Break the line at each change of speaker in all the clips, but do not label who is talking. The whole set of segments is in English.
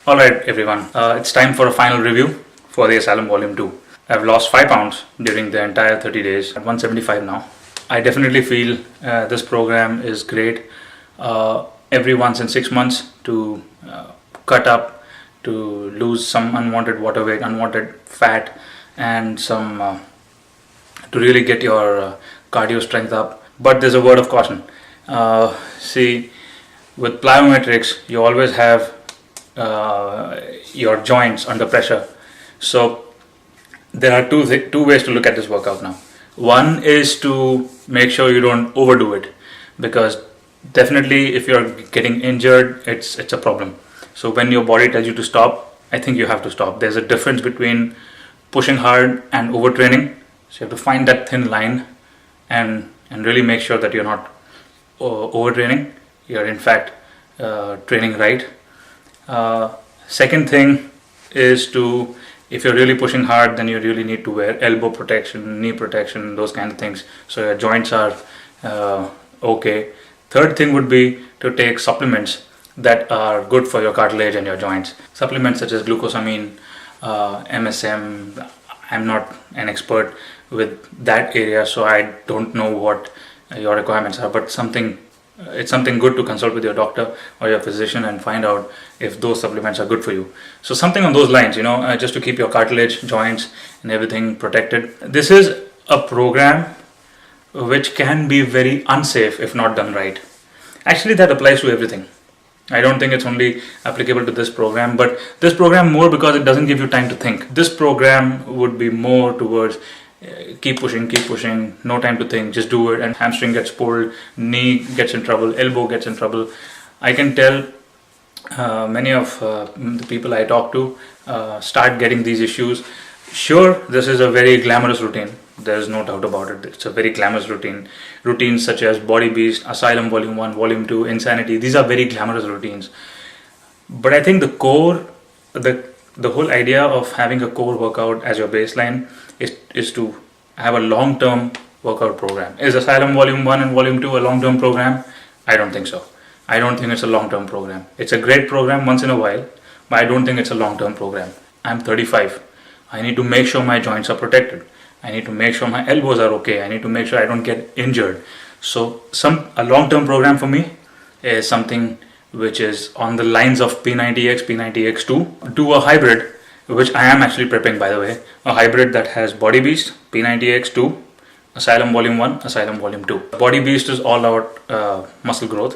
Alright everyone, it's time for a final review for the Asylum Volume 2. I've lost 5 pounds during the entire 30 days, at 175 now. I definitely feel this program is great. Every once in 6 months to cut up, to lose some unwanted water weight, unwanted fat, and some to really get your cardio strength up. But there's a word of caution. See, with plyometrics, you always have your joints under pressure. So there are two ways to look at this workout now. One is to make sure you don't overdo it, because definitely if you're getting injured, it's a problem. So when your body tells you to stop, I think you have to stop. There's a difference between pushing hard and overtraining. So you have to find that thin line and really make sure that you're not overtraining. You're in fact training right. Second thing is to, if you're really pushing hard, then you really need to wear elbow protection, knee protection, those kind of things, so your joints are okay. Third thing would be to take supplements that are good for your cartilage and your joints. Supplements such as glucosamine, MSM. I'm not an expert with that area, so I don't know what your requirements are, but it's something good to consult with your doctor or your physician and find out if those supplements are good for you. So something on those lines, just to keep your cartilage, joints and everything protected. This is a program which can be very unsafe if not done right. Actually, that applies to everything. I don't think it's only applicable to this program, but this program more because it doesn't give you time to think. This program would be more towards keep pushing, no time to think, just do it, and hamstring gets pulled, knee gets in trouble, elbow gets in trouble. I can tell many of the people I talk to start getting these issues. Sure, this is a very glamorous routine, there's no doubt about it. It's a very glamorous routine. Routines such as Body Beast, Asylum Volume 1, Volume 2, Insanity, these are very glamorous routines. But I think the core, the whole idea of having a core workout as your baseline is to have a long-term workout program. Is Asylum Volume 1 and Volume 2 a long-term program? I don't think so. I don't think it's a long-term program. It's a great program once in a while, but I don't think it's a long-term program. I'm 35. I need to make sure my joints are protected. I need to make sure my elbows are okay. I need to make sure I don't get injured. So a long-term program for me is something which is on the lines of P90X, P90X2, do a hybrid, which I am actually prepping, by the way, a hybrid that has Body Beast, P90X2, Asylum Volume 1, Asylum Volume 2. Body Beast is all about muscle growth,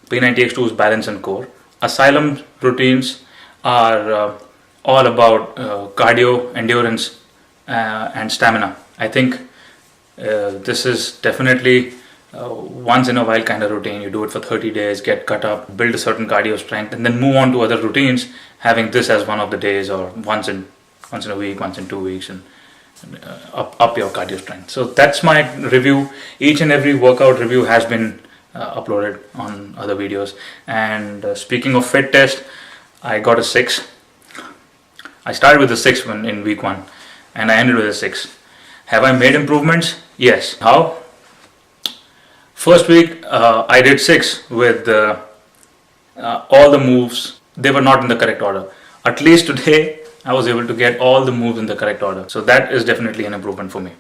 P90X2 is balance and core. Asylum routines are all about cardio, endurance and stamina. I think this is definitely once in a while kind of routine. You do it for 30 days, get cut up, build a certain cardio strength, and then move on to other routines, having this as one of the days, or once in a week, once in 2 weeks, and up your cardio strength. So that's my review. Each and every workout review has been uploaded on other videos. And speaking of fit test, I got a 6. I started with a 6 in week 1 and I ended with a 6. Have I made improvements? Yes. How? First week I did 6 with all the moves. They were not in the correct order. At least today I was able to get all the moves in the correct order. So that is definitely an improvement for me.